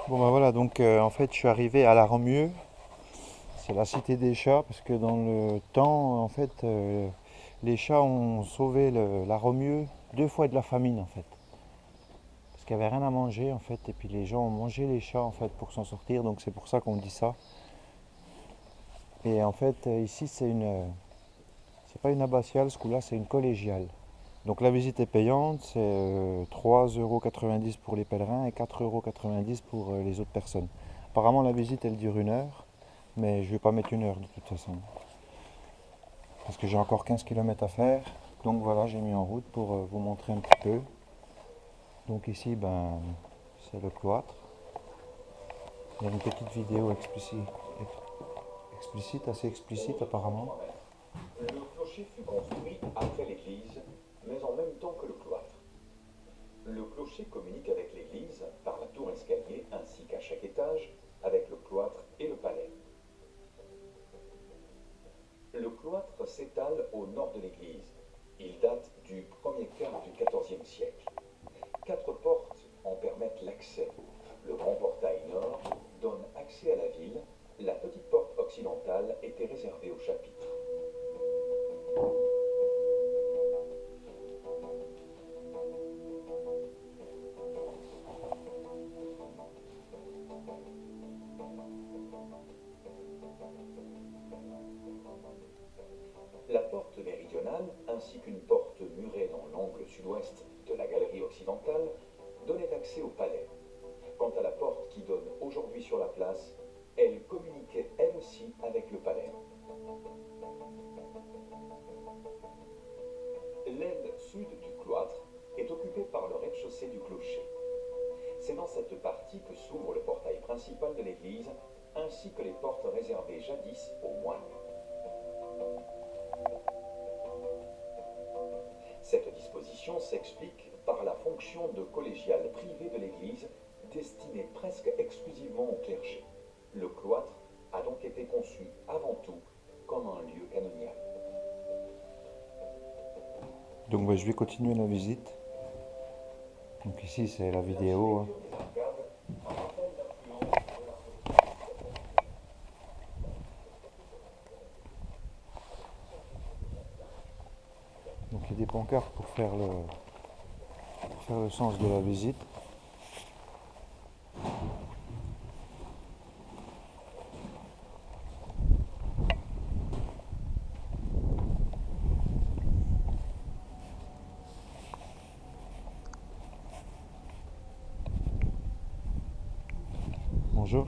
Bon bah voilà, donc en fait je suis arrivé à la Romieux, c'est la cité des chats, parce que dans le temps, en fait, les chats ont sauvé la Romieux 2 fois de la famine en fait. Parce qu'il n'y avait rien à manger en fait, et puis les gens ont mangé les chats en fait pour s'en sortir, donc c'est pour ça qu'on dit ça. Et en fait ici c'est pas une abbatiale, ce coup-là c'est une collégiale. Donc la visite est payante, c'est 3,90 € pour les pèlerins et 4,90 € pour les autres personnes. Apparemment la visite elle dure 1 heure, mais je vais pas mettre 1 heure de toute façon. Parce que j'ai encore 15 km à faire. Donc voilà, j'ai mis en route pour vous montrer un petit peu. Donc ici, ben, c'est le cloître. Il y a une petite vidéo explicite, assez explicite apparemment. Le clocher fut construit après l'église, mais en même temps que le cloître. Le clocher communique avec l'église par la tour escalier ainsi qu'à chaque étage avec le cloître et le palais. Le cloître s'étale au nord de l'église. Il date du premier quart du XIVe siècle. 4 portes en permettent l'accès. Le grand portail nord donne accès à la ville. La petite porte occidentale était réservée au chapitre. La porte méridionale, ainsi qu'une porte murée dans l'angle sud-ouest de la galerie occidentale, donnait accès au palais. Quant à la porte qui donne aujourd'hui sur la place, elle communiquait elle aussi avec le palais. L'aile sud du cloître est occupée par le rez-de-chaussée du clocher. C'est dans cette partie que s'ouvre le portail principal de l'église, ainsi que les portes réservées jadis aux moines. Cette disposition s'explique par la fonction de collégiale privée de l'Église, destinée presque exclusivement au clergé. Le cloître a donc été conçu avant tout comme un lieu canonial. Donc bah, je vais continuer la visite. Donc ici c'est la vidéo, hein. L'architecture des arcades a rappel d'influence de l'art gothique. Donc il y a des pancartes pour faire le sens de la visite. Bonjour.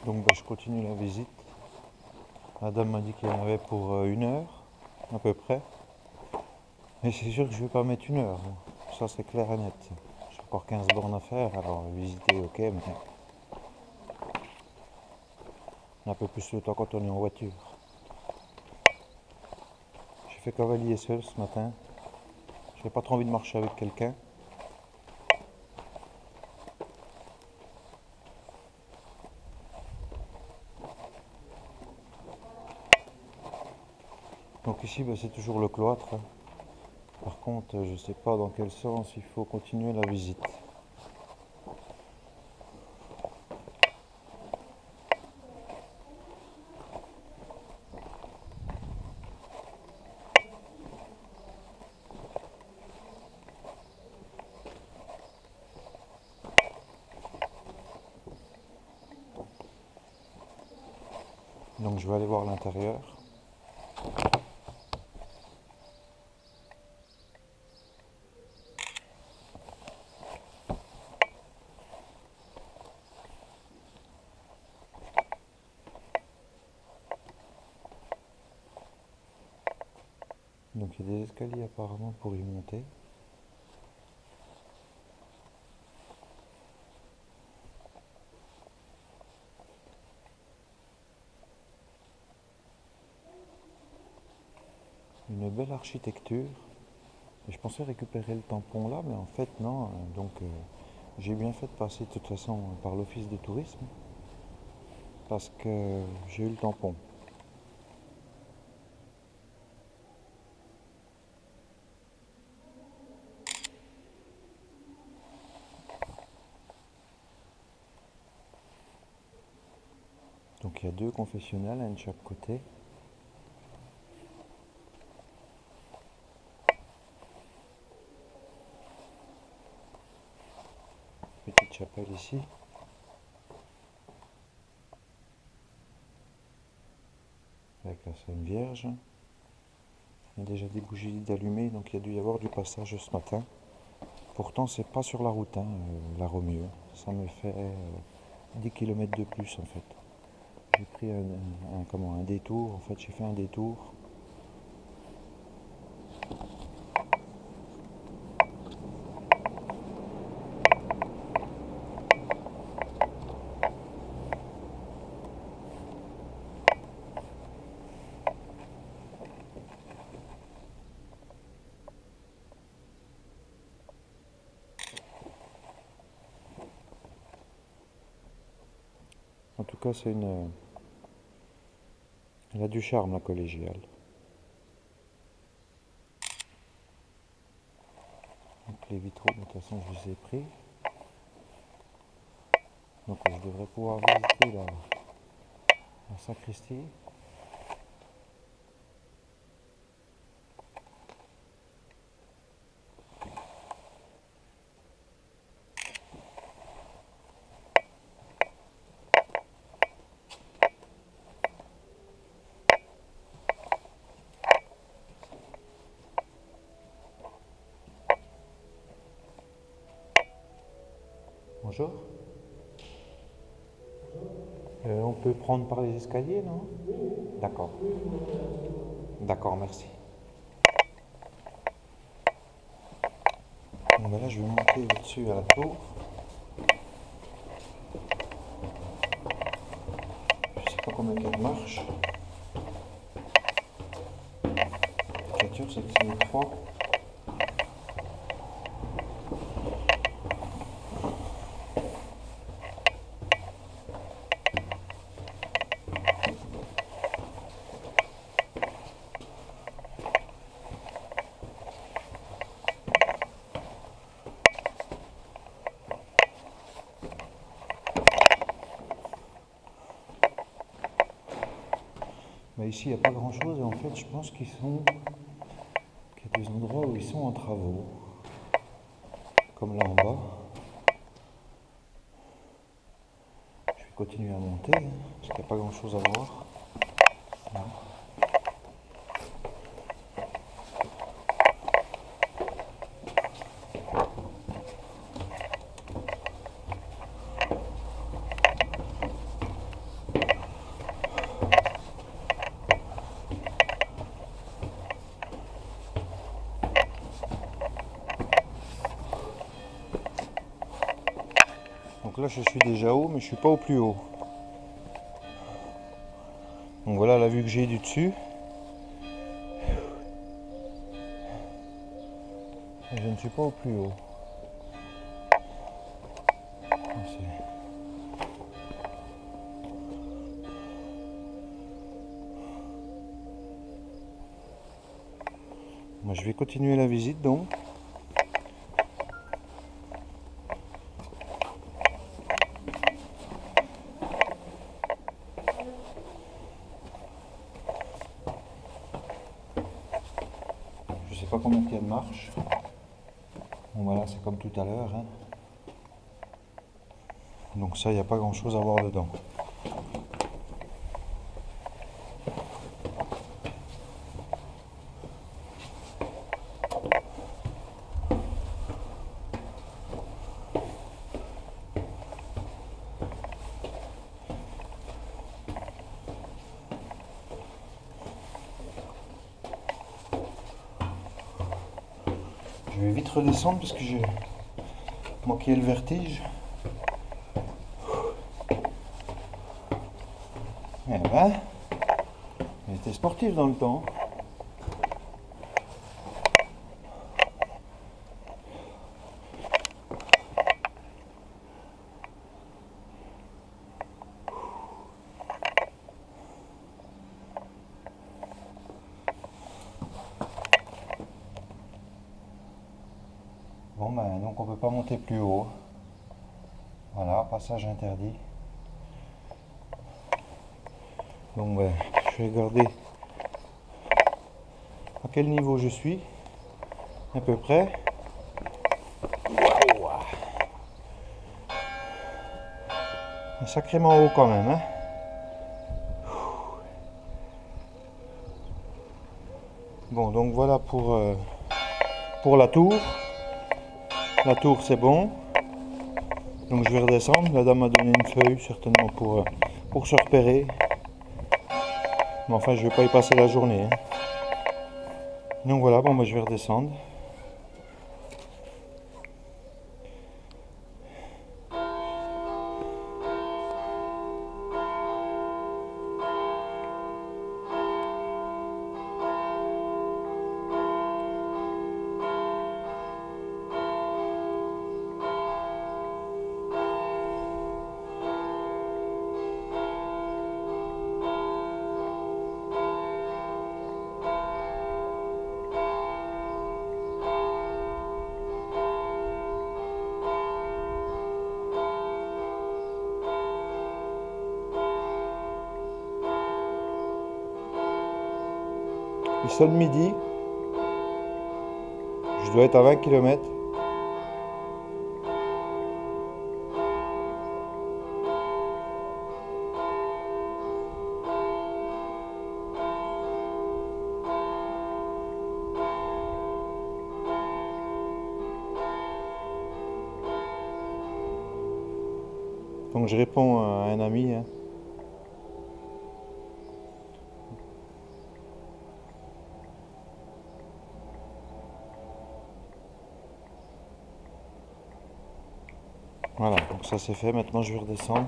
Donc bah, je continue la visite. La dame m'a dit qu'il y en avait pour 1 heure à peu près. Mais c'est sûr que je ne vais pas mettre 1 heure, hein. Ça c'est clair et net. J'ai encore 15 bornes à faire, alors visiter ok, mais on a un peu plus le temps quand on est en voiture. J'ai fait cavalier seul ce matin. J'avais pas trop envie de marcher avec quelqu'un. Donc ici c'est toujours le cloître. Par contre je ne sais pas dans quel sens il faut continuer la visite. Donc je vais aller voir l'intérieur. Donc il y a des escaliers apparemment pour y monter. Une belle architecture. Et je pensais récupérer le tampon là, mais en fait non. Donc j'ai bien fait de passer de toute façon par l'office de tourisme parce que j'ai eu le tampon. Donc il y a 2 confessionnals, un de chaque côté. Petite chapelle ici. Avec la Sainte Vierge. Il y a déjà des bougies d'allumées, donc il y a dû y avoir du passage ce matin. Pourtant c'est pas sur la route, la Romieux. Ça me fait 10 km de plus en fait. J'ai pris un détour, en fait j'ai fait un détour. En tout cas c'est une... Elle a du charme la collégiale. Donc les vitraux, de toute façon je les ai pris. Donc je devrais pouvoir visiter la sacristie. Bonjour. On peut prendre par les escaliers, non? D'accord. D'accord, merci. Bon, ben là, je vais monter au-dessus à la tour. Je sais pas comment elle marche. La voiture, c'est que c'est étroit. Mais ici, il n'y a pas grand-chose. Et en fait, je pense qu'il y a des endroits où ils sont en travaux. Comme là en bas. Je vais continuer à monter, parce qu'il n'y a pas grand-chose à voir. Voilà. Donc là, je suis déjà haut, mais je suis pas au plus haut. Donc voilà la vue que j'ai du dessus. Et je ne suis pas au plus haut. je vais continuer la visite donc. Je sais pas combien il y a de marches. Bon voilà, c'est comme tout à l'heure, hein. Donc ça, il n'y a pas grand chose à voir dedans. Je vais vite redescendre parce que j'ai manqué le vertige. Eh ben, il était sportif dans le temps. Bon ben, donc on peut pas monter plus haut. Voilà, passage interdit. Donc ben, je vais regarder à quel niveau je suis, à peu près. Waouh! Sacrément haut quand même, hein. Bon, donc voilà pour la tour. La tour c'est bon. Donc je vais redescendre. La dame m'a donné une feuille certainement pour se repérer. Mais enfin je vais pas y passer la journée, hein. Donc voilà, bon moi je vais redescendre. Il sonne midi. Je dois être à 20 km. Donc je réponds à un ami, hein. Voilà, donc ça c'est fait. Maintenant je vais redescendre.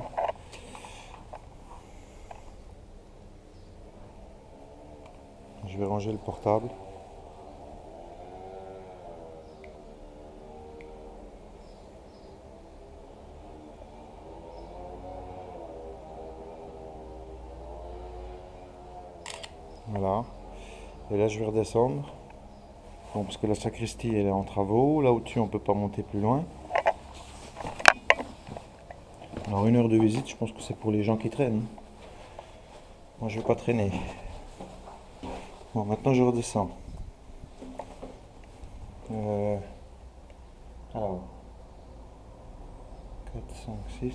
Je vais ranger le portable. Voilà. Et là je vais redescendre. Bon, parce que la sacristie elle est en travaux. Là au-dessus on peut pas monter plus loin. Alors 1 heure de visite, je pense que c'est pour les gens qui traînent. Moi je vais pas traîner. Bon, maintenant je redescends. Alors 4, 5, 6.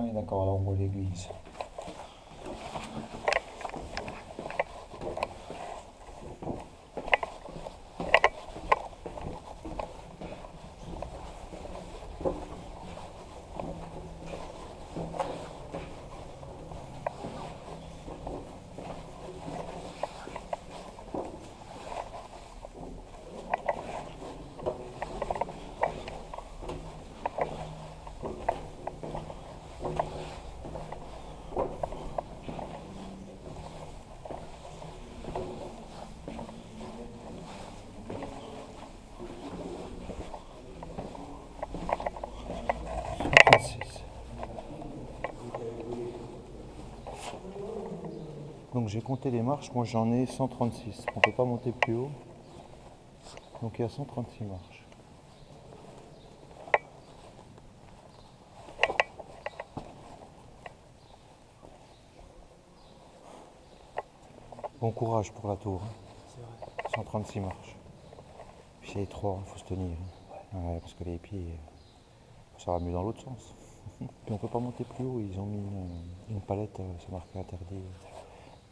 Ah oui, d'accord, là on voit l'église. Donc j'ai compté les marches, moi j'en ai 136. On ne peut pas monter plus haut. Donc il y a 136 marches. Bon courage pour la tour. C'est vrai. 136 marches. Puis c'est étroit, il faut se tenir. Ouais, parce que les pieds, ça va mieux dans l'autre sens. Puis on peut pas monter plus haut, ils ont mis une palette, c'est marqué interdit.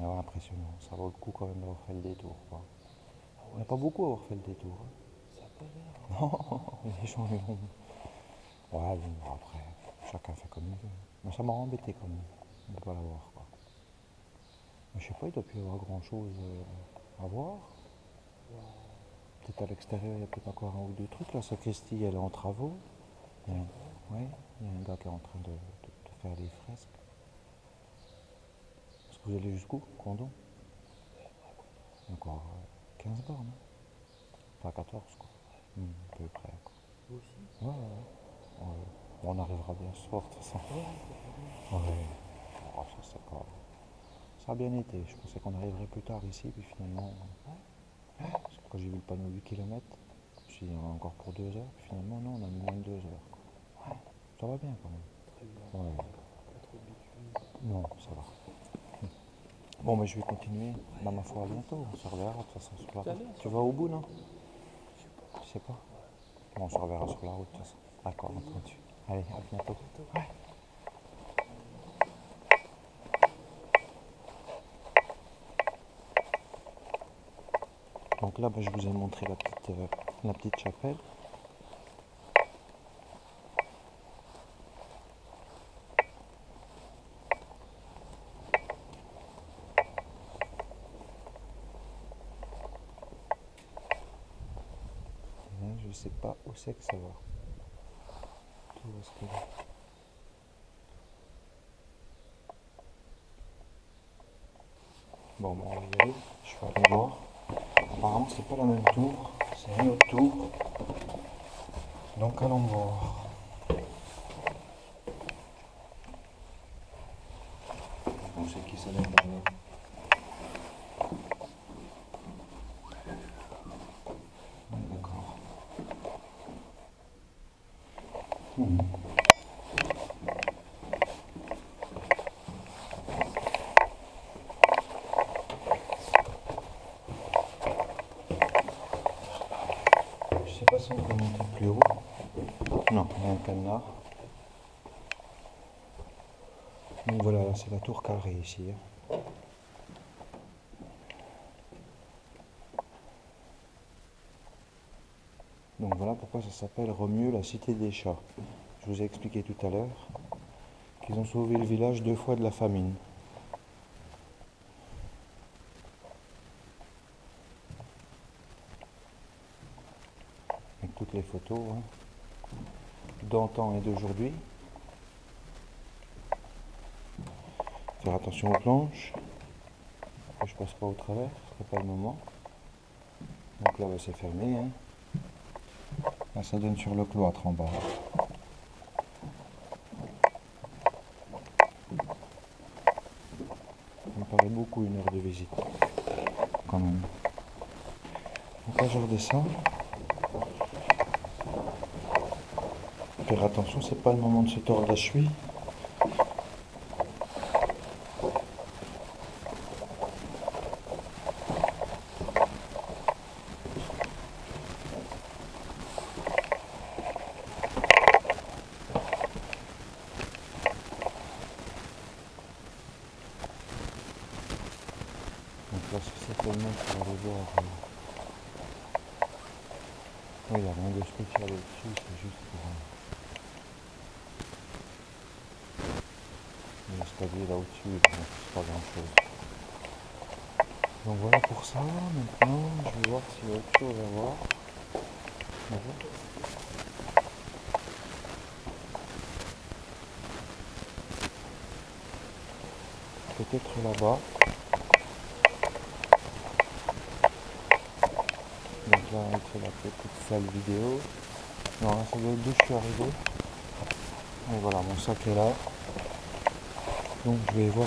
Mais ouais, impressionnant, ça vaut le coup quand même d'avoir fait le détour, quoi. Il n'y a pas beaucoup à avoir fait le détour. Ça n'a pas l'air. Non, les gens ils vont. Ouais, bon, après, chacun fait comme il veut. Mais ça m'a embêté quand même de ne pas l'avoir, quoi. Mais je sais pas, il doit plus y avoir grand chose à voir. Peut-être à l'extérieur, il y a peut-être encore un ou deux trucs. La sacristie, elle est en travaux. Il y a, ouais, il y a un gars qui est en train de faire les fresques. Est-ce que vous allez jusqu'où? Condon? Encore 15 bornes, hein. Enfin 14, quoi. À peu près, quoi. Vous aussi? Ouais, ouais. Bon, on arrivera bien ce soir, de toute façon. Ouais. Oh, ça, c'est pas... Ça a bien été. Je pensais qu'on arriverait plus tard ici, puis finalement... Parce que quand j'ai vu le panneau 8 km, je me suis dit, encore pour 2 heures. Puis finalement, non, on a mis moins de 2 heures, quoi. Ça va bien, quand même. Très bien. Ouais. Pas trop de bitume. Non, ça va. Bon, mais je vais continuer. Bah, ma foi, à bientôt. On se reverra de toute façon sur la Tout à route. l'heure, Tu vas au bout, non? Je sais pas. Je sais pas. Bon, on se reverra sur la route de toute façon. D'accord, on continue. Allez, à bientôt. Ouais. Donc là, bah, je vous ai montré la petite chapelle. Et là, je sais pas où c'est que ça va. Tout va se faire. Bon, on va y aller. Je vais aller voir. Apparemment, c'est pas la même tour. C'est une autre tour. Donc, allons voir. On sait qui ça donne par là. Ouais, d'accord. Je sais pas si on peut monter plus haut. Non, il y a un cadenas. Donc voilà, c'est la tour carrée ici. Donc voilà pourquoi ça s'appelle Romieux, la cité des chats. Je vous ai expliqué tout à l'heure qu'ils ont sauvé le village 2 fois de la famine. Avec toutes les photos, hein, d'antan et d'aujourd'hui. Faire attention aux planches, que je passe pas au travers, ce serait pas le moment. Donc là, bah, c'est fermé. Hein. Là, ça donne sur le cloître en bas. Ça me paraît beaucoup 1 heure de visite, quand même. Donc là, je redescends. Faire attention, c'est pas le moment de se tordre la cheville. Oui, il n'y a rien de spécial au-dessus, c'est juste pour l'escalier là au-dessus, donc c'est pas grand chose. Donc voilà pour ça. Maintenant, je vais voir s'il y a autre chose à voir. Peut-être là-bas. Donc là, c'est la petite salle vidéo. Non, là, ça doit être d'où je suis arrivé. Et voilà, mon sac est là. Donc je vais voir.